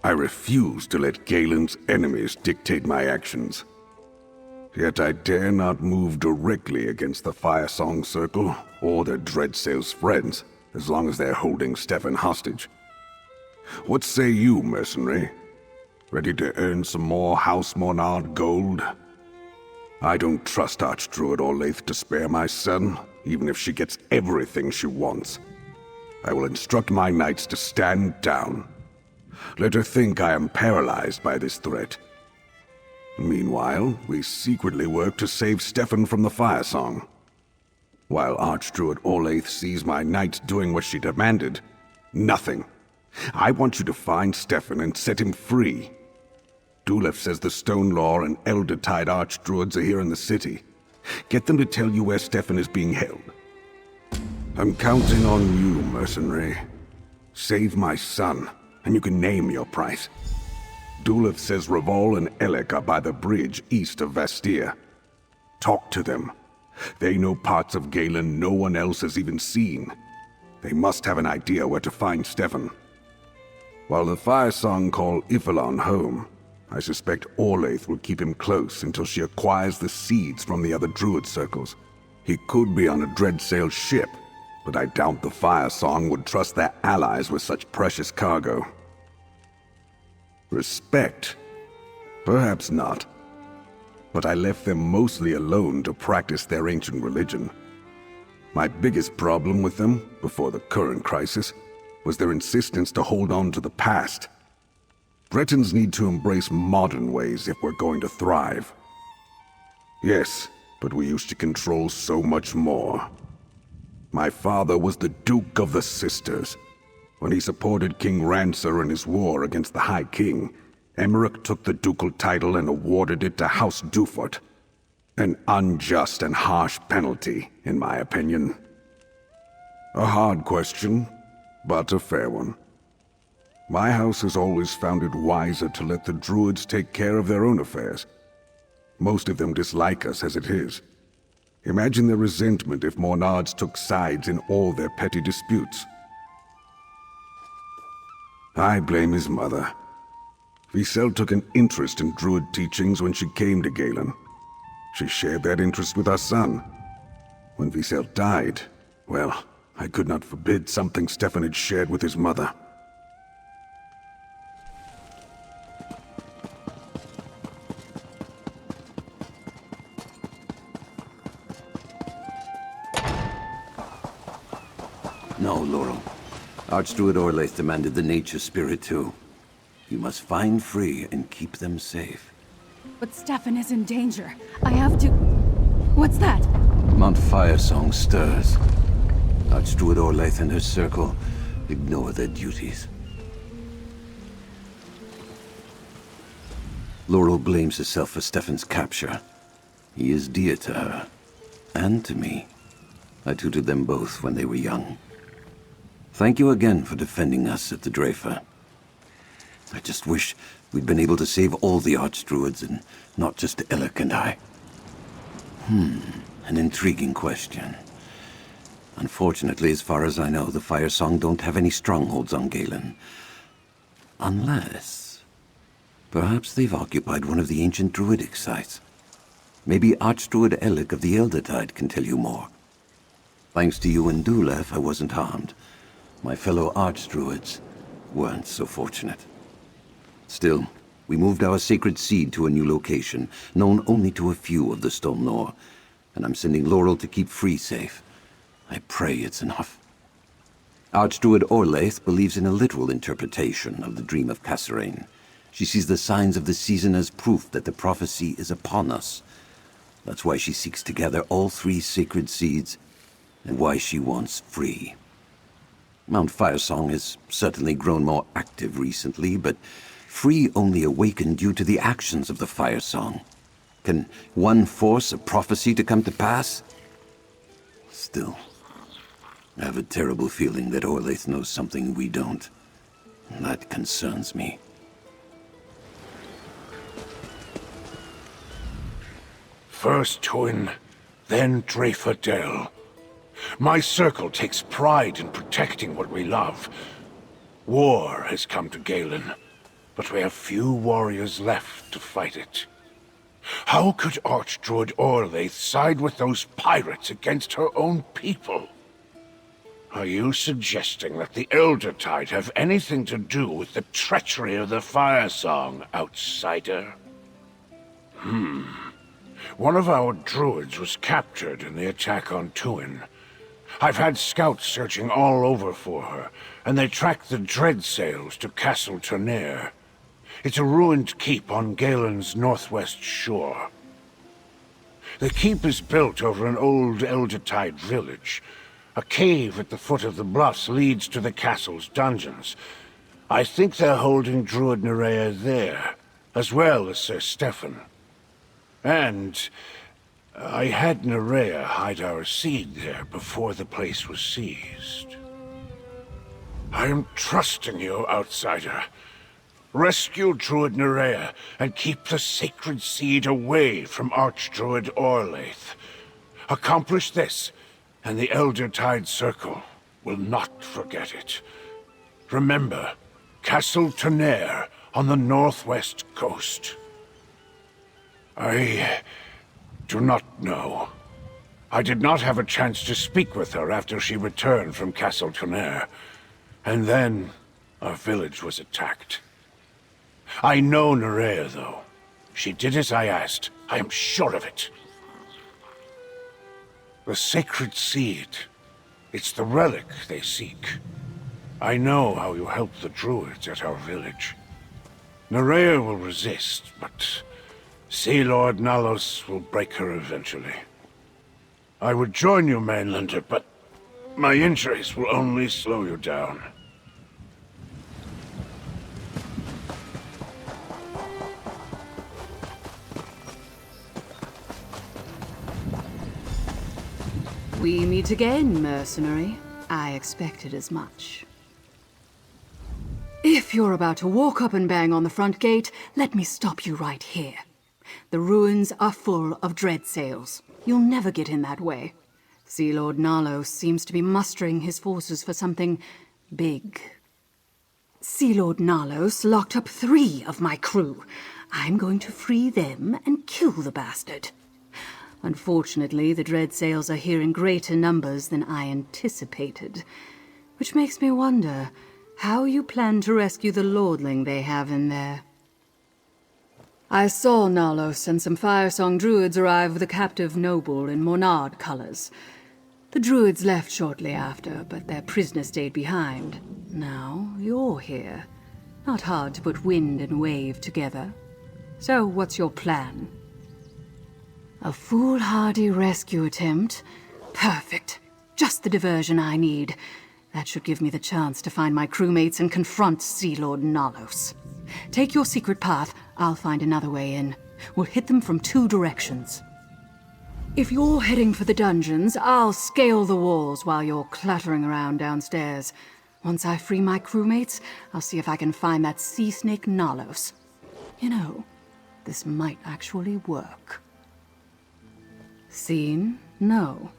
I refuse to let Galen's enemies dictate my actions. Yet I dare not move directly against the Firesong Circle or their Dreadsail's friends, as long as they're holding Stefan hostage. What say you, mercenary? Ready to earn some more House Mornard gold? I don't trust Archdruid Orlaith to spare my son, even if she gets everything she wants. I will instruct my knights to stand down. Let her think I am paralyzed by this threat. Meanwhile, we secretly work to save Stefan from the Firesong. While Archdruid Orlaith sees my knights doing what she demanded, nothing. I want you to find Stefan and set him free. Dulef says the Stone Law and Elder-Tide Archdruids are here in the city. Get them to tell you where Stefan is being held. I'm counting on you, mercenary. Save my son, and you can name your price. Dulef says Revol and Elec are by the bridge east of Vestige. Talk to them. They know parts of Galen no one else has even seen. They must have an idea where to find Stefan. While the Firesong call Ifilon home, I suspect Orlaith will keep him close until she acquires the seeds from the other Druid circles. He could be on a Dreadsail ship, but I doubt the Firesong would trust their allies with such precious cargo. Respect? Perhaps not. But I left them mostly alone to practice their ancient religion. My biggest problem with them, before the current crisis, was their insistence to hold on to the past. Bretons need to embrace modern ways if we're going to thrive. Yes, but we used to control so much more. My father was the Duke of the Sisters. When he supported King Rancer in his war against the High King, Emmerich took the ducal title and awarded it to House Dufort. An unjust and harsh penalty, in my opinion. A hard question, but a fair one. My house has always found it wiser to let the Druids take care of their own affairs. Most of them dislike us as it is. Imagine their resentment if Mornards took sides in all their petty disputes. I blame his mother. Visel took an interest in Druid teachings when she came to Galen. She shared that interest with our son. When Visel died, well, I could not forbid something Stefan had shared with his mother. No, Laurel. Archdruid Orlaith demanded the nature spirit too. You must find free and keep them safe. But Stefan is in danger. I have to... What's that? Mount Firesong stirs. Archdruid Orlaith and her circle ignore their duties. Laurel blames herself for Stefan's capture. He is dear to her. And to me. I tutored them both when they were young. Thank you again for defending us at the Drafer. I just wish we'd been able to save all the Archdruids and not just Elec and I. An intriguing question. Unfortunately, as far as I know, the Firesong don't have any strongholds on Galen. Unless... perhaps they've occupied one of the ancient Druidic sites. Maybe Archdruid Elec of the Elder-Tide can tell you more. Thanks to you and Dulef, I wasn't harmed. My fellow Archdruids weren't so fortunate. Still, we moved our sacred seed to a new location, known only to a few of the Stone Law, and I'm sending Laurel to keep Free safe. I pray it's enough. Archdruid Orlaith believes in a literal interpretation of the dream of Kasserine. She sees the signs of the season as proof that the prophecy is upon us. That's why she seeks to gather all three sacred seeds, and why she wants Free. Mount Firesong has certainly grown more active recently, but Free only awakened due to the actions of the Firesong. Can one force a prophecy to come to pass? Still, I have a terrible feeling that Orlaith knows something we don't. That concerns me. First Twin, then Drafer Dell. My circle takes pride in protecting what we love. War has come to Galen. but we have few warriors left to fight it. How could Archdruid Orlaith side with those pirates against her own people? Are you suggesting that the Eldertide have anything to do with the treachery of the Firesong, outsider? One of our druids was captured in the attack on Tuin. I've had scouts searching all over for her, and they tracked the dread sails to Castle Turnier. It's a ruined keep on Galen's northwest shore. The keep is built over an old Eldertide village. A cave at the foot of the bluffs leads to the castle's dungeons. I think they're holding Druid Nerea there, as well as Sir Stefan. And I had Nerea hide our seed there before the place was seized. I am trusting you, outsider. Rescue Druid Nerea and keep the sacred seed away from Archdruid Orlaith. Accomplish this, and the Eldertide Circle will not forget it. Remember, Castle Turnier on the northwest coast. I do not know. I did not have a chance to speak with her after she returned from Castle Turnier. And then, our village was attacked. I know Nerea, though. She did as I asked. I am sure of it. The sacred seed. It's the relic they seek. I know how you helped the Druids at our village. Nerea will resist, but Sea Lord Nalos will break her eventually. I would join you, Mainlander, but my injuries will only slow you down. We meet again, mercenary. I expected as much. If you're about to walk up and bang on the front gate, let me stop you right here. The ruins are full of dread sails. You'll never get in that way. Sea Lord Nalos seems to be mustering his forces for something big. Sea Lord Nalos locked up 3 of my crew. I'm going to free them and kill the bastard. Unfortunately, the dread sails are here in greater numbers than I anticipated, which makes me wonder how you plan to rescue the lordling they have in there. I saw Nalos and some Firesong druids arrive with a captive noble in Mornard colors. The druids left shortly after, but their prisoner stayed behind. Now you're here. Not hard to put wind and wave together. So what's your plan? A foolhardy rescue attempt? Perfect. Just the diversion I need. That should give me the chance to find my crewmates and confront Sea Lord Nalos. Take your secret path. I'll find another way in. We'll hit them from 2 directions. If you're heading for the dungeons, I'll scale the walls while you're clattering around downstairs. Once I free my crewmates, I'll see if I can find that sea snake Nalos. You know, this might actually work. Seen? No.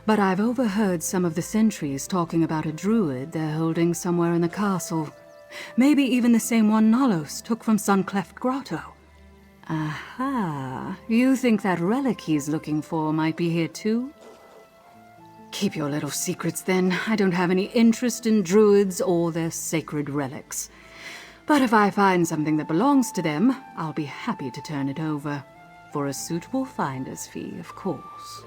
But I've overheard some of the sentries talking about a druid they're holding somewhere in the castle. Maybe even the same one Nalos took from Suncleft Grotto. Aha. You think that relic he's looking for might be here too? Keep your little secrets then. I don't have any interest in druids or their sacred relics. But if I find something that belongs to them, I'll be happy to turn it over. For a suitable finder's fee, of course.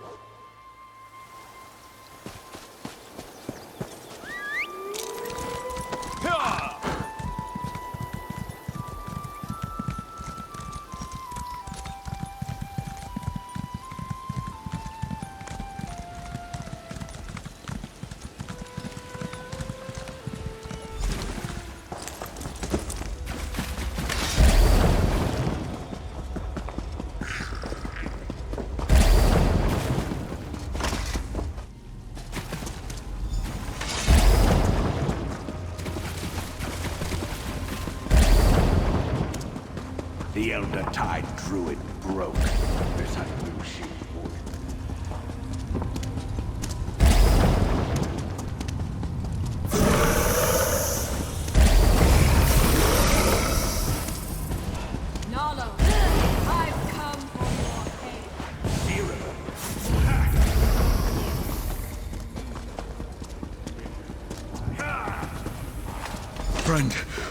The Eldertide Druid broke. This I knew she would.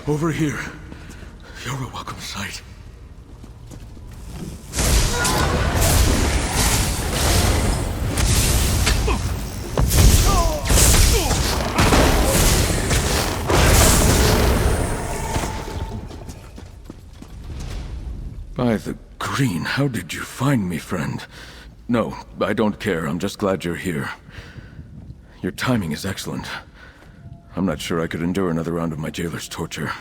Over here. You're a welcome sight. By the green, how did you find me, friend? No, I don't care. I'm just glad you're here. Your timing is excellent. I'm not sure I could endure another round of my jailer's torture.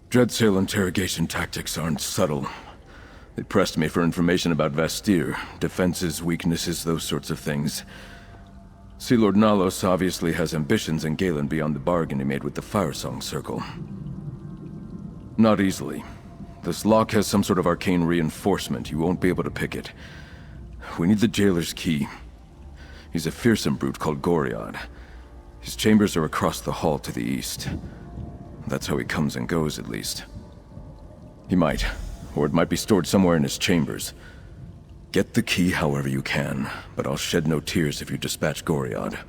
Dreadsail interrogation tactics aren't subtle. They pressed me for information about Vestige, defenses, weaknesses, those sorts of things. Sea Lord Nalos obviously has ambitions in Galen beyond the bargain he made with the Firesong Circle. Not easily. This lock has some sort of arcane reinforcement. You won't be able to pick it. We need the jailer's key. He's a fearsome brute called Goriad. His chambers are across the hall to the east. That's how he comes and goes, at least. He might, or it might be stored somewhere in his chambers. Get the key however you can, but I'll shed no tears if you dispatch Goriad.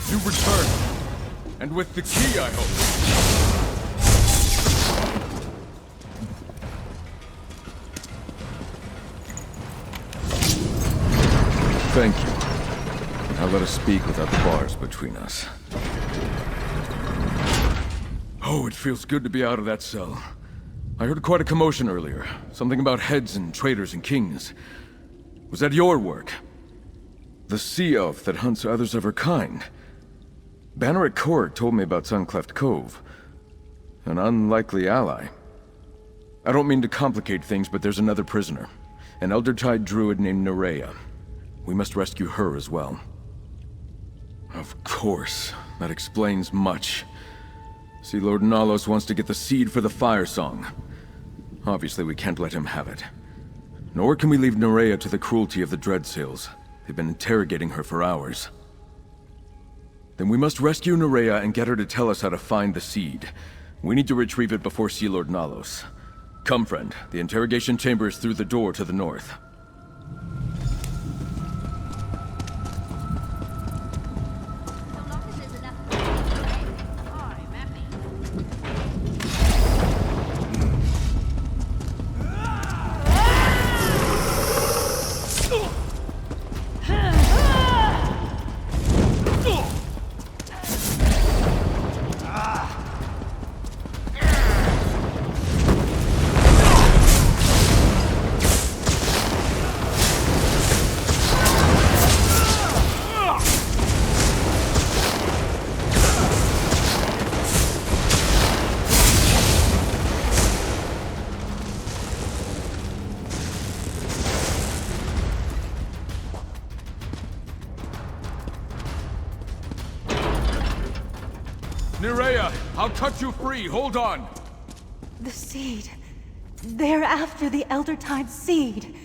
You return. And with the key, I hope. Thank you. Now let us speak without the bars between us. Oh, it feels good to be out of that cell. I heard quite a commotion earlier. Something about heads and traitors and kings. Was that your work? The sea elf that hunts others of her kind? Banner at Court told me about Suncleft Cove. An unlikely ally. I don't mean to complicate things, but there's another prisoner. An Eldertide druid named Nerea. We must rescue her as well. Of course. That explains much. Sea Lord Nalos wants to get the seed for the Firesong. Obviously, we can't let him have it. Nor can we leave Nerea to the cruelty of the Dreadsails. They've been interrogating her for hours. Then we must rescue Nerea and get her to tell us how to find the seed. We need to retrieve it before Sea Lord Nalos. Come, friend. The interrogation chamber is through the door to the north. Nerea, I'll cut you free. Hold on. The seed. They're after the Eldertide seed.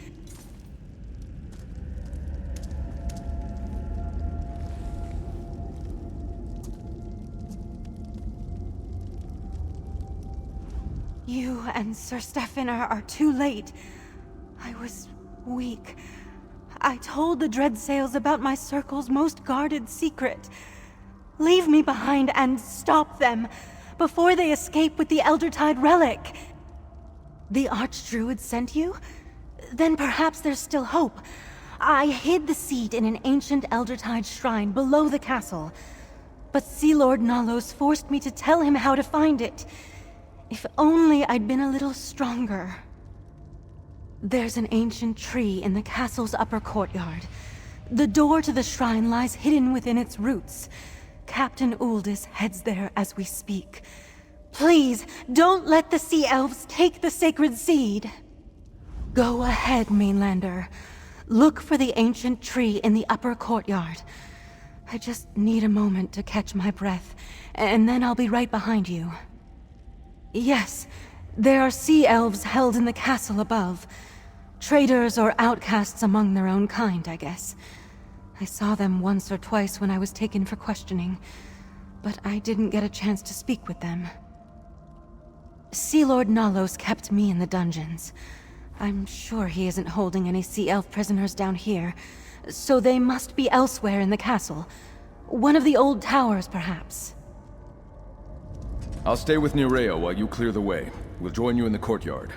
You and Sir Stefan are too late. I was weak. I told the Dreadsails about my circle's most guarded secret. Leave me behind and stop them before they escape with the Eldertide relic. The Archdruid sent you? Then perhaps there's still hope. I hid the seed in an ancient Eldertide shrine below the castle. But Sea Lord Nalos forced me to tell him how to find it. If only I'd been a little stronger. There's an ancient tree in the castle's upper courtyard. The door to the shrine lies hidden within its roots. Captain Uldis heads there as we speak. Please, don't let the Sea Elves take the sacred seed. Go ahead, Mainlander. Look for the ancient tree in the upper courtyard. I just need a moment to catch my breath, and then I'll be right behind you. Yes, there are Sea Elves held in the castle above. Traitors or outcasts among their own kind, I guess. I saw them once or twice when I was taken for questioning, but I didn't get a chance to speak with them. Sea Lord Nalos kept me in the dungeons. I'm sure he isn't holding any Sea Elf prisoners down here, so they must be elsewhere in the castle. One of the old towers, perhaps. I'll stay with Nireo while you clear the way. We'll join you in the courtyard.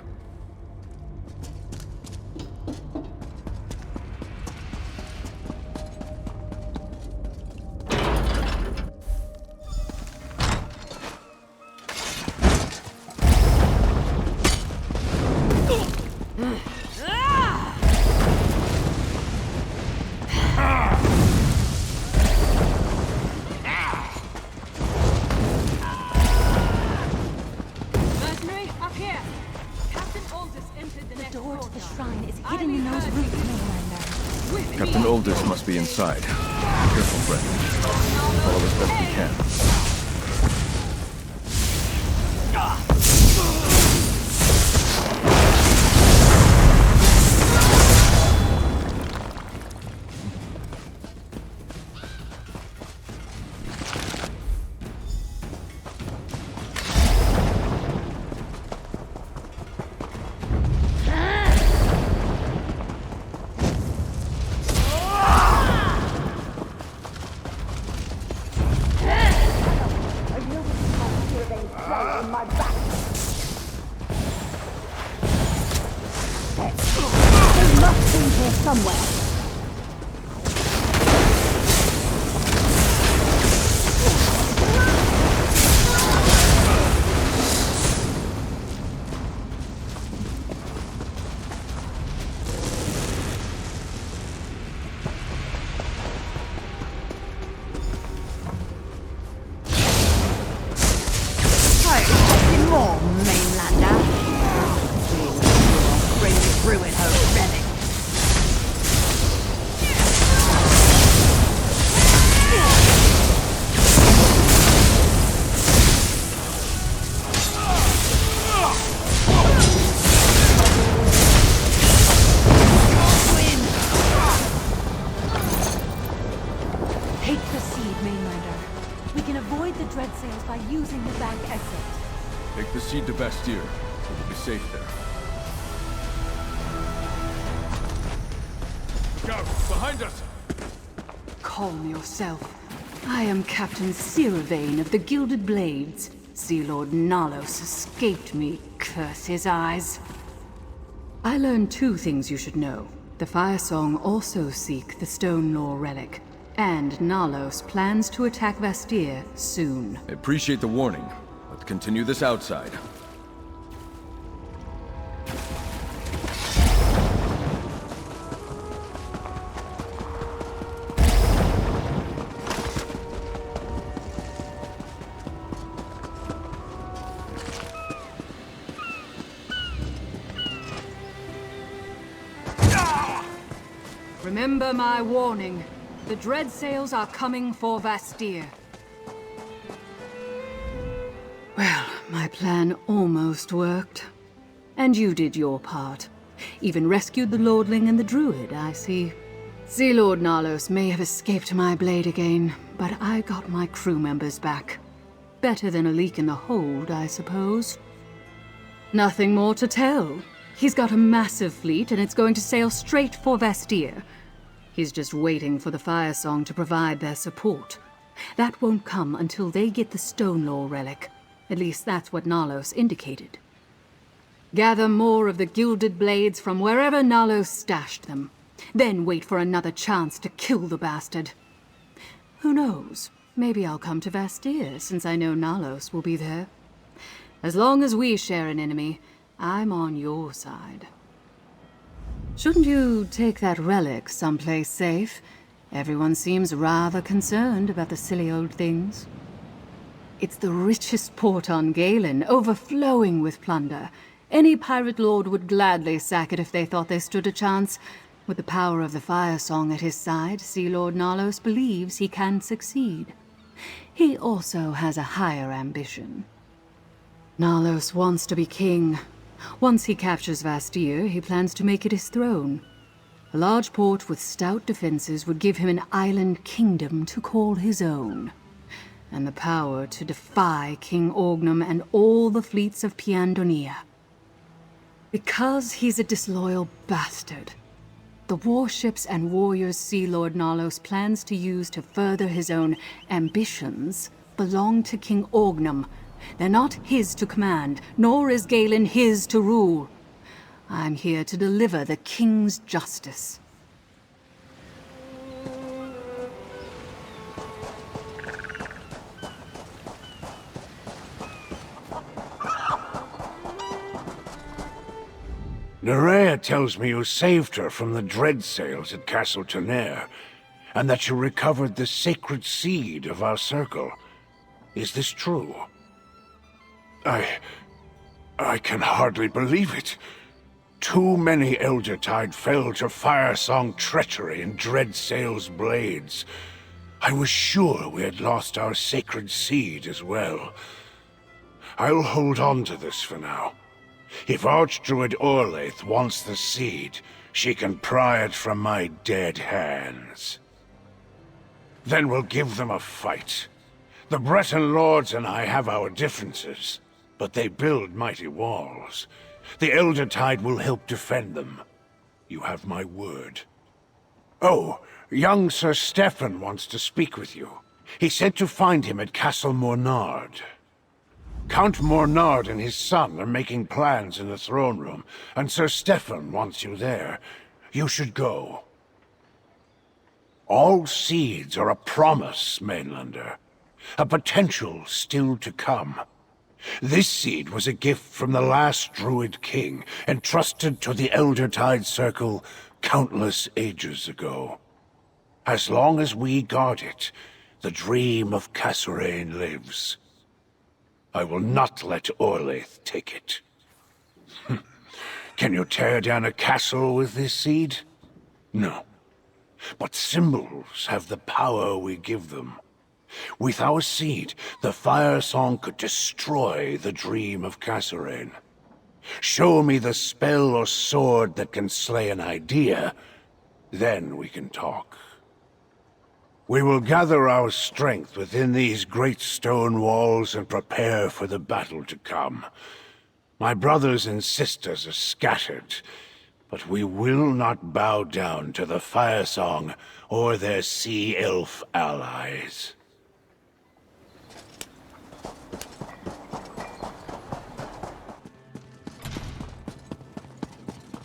Captain Uldis must be inside. Careful, friend. Follow as best we can. Take the seed to Vestige. We'll be safe there. Go! Behind us! Calm yourself. I am Captain Sirivane of the Gilded Blades. Sea Lord Nalos escaped me, curse his eyes. I learned two things you should know. The Firesong also seek the Stone Lore relic, and Nalos plans to attack Vestige soon. I appreciate the warning. Let's continue this outside. Remember my warning. The dread sails are coming for Vestige. Well, my plan almost worked. And you did your part. Even rescued the Lordling and the Druid, I see. Sea Lord Nalos may have escaped my blade again, but I got my crew members back. Better than a leak in the hold, I suppose. Nothing more to tell. He's got a massive fleet and it's going to sail straight for Vestige. He's just waiting for the Firesong to provide their support. That won't come until they get the Stone Lore relic. At least that's what Nalos indicated. Gather more of the gilded blades from wherever Nalos stashed them. Then wait for another chance to kill the bastard. Who knows? Maybe I'll come to Vestige, since I know Nalos will be there. As long as we share an enemy, I'm on your side. Shouldn't you take that relic someplace safe? Everyone seems rather concerned about the silly old things. It's the richest port on Galen, overflowing with plunder. Any pirate lord would gladly sack it if they thought they stood a chance. With the power of the Firesong at his side, Sea Lord Nalos believes he can succeed. He also has a higher ambition. Nalos wants to be king. Once he captures Vestige, he plans to make it his throne. A large port with stout defenses would give him an island kingdom to call his own, and the power to defy King Orgnum and all the fleets of Piandonia. Because he's a disloyal bastard, the warships and warriors Sea Lord Nalos plans to use to further his own ambitions belong to King Orgnum. They're not his to command, nor is Galen his to rule. I'm here to deliver the king's justice. Nerea tells me you saved her from the Dreadsails at Castle Tonnerre, and that you recovered the sacred seed of our circle. Is this true? I can hardly believe it. Too many Eldertide fell to Firesong treachery and Dreadsail's blades. I was sure we had lost our sacred seed as well. I'll hold on to this for now. If Archdruid Orlaith wants the seed, she can pry it from my dead hands. Then we'll give them a fight. The Breton lords and I have our differences, but they build mighty walls. The Eldertide will help defend them. You have my word. Oh, young Sir Stefan wants to speak with you. He said to find him at Castle Mornard. Count Mornard and his son are making plans in the throne room, and Sir Stefan wants you there. You should go. All seeds are a promise, Mainlander. A potential still to come. This seed was a gift from the last Druid king, entrusted to the Eldertide Circle countless ages ago. As long as we guard it, the dream of Kasserine lives. I will not let Orlaith take it. Can you tear down a castle with this seed? No. But symbols have the power we give them. With our seed, the Firesong could destroy the dream of Kasserine. Show me the spell or sword that can slay an idea, then we can talk. We will gather our strength within these great stone walls and prepare for the battle to come. My brothers and sisters are scattered, but we will not bow down to the Firesong or their sea elf allies.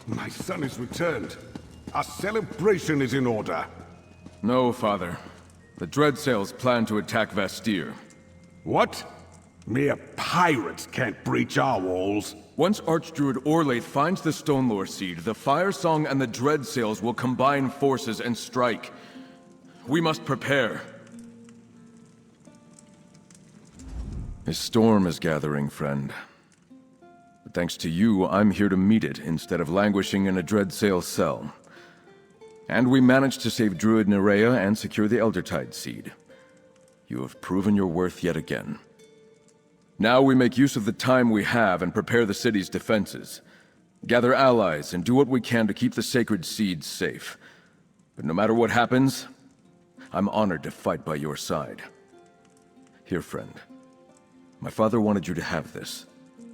My son is returned. Our celebration is in order. No, Father. The Dreadsails plan to attack Vestige. What? Mere pirates can't breach our walls. Once Archdruid Orlaith finds the Stonelore seed, the Firesong and the Dreadsails will combine forces and strike. We must prepare. A storm is gathering, friend. But thanks to you, I'm here to meet it instead of languishing in a Dreadsail cell. And we managed to save Druid Nerea and secure the Eldertide seed. You have proven your worth yet again. Now we make use of the time we have and prepare the city's defenses. Gather allies and do what we can to keep the sacred seeds safe. But no matter what happens, I'm honored to fight by your side. Here, friend. My father wanted you to have this.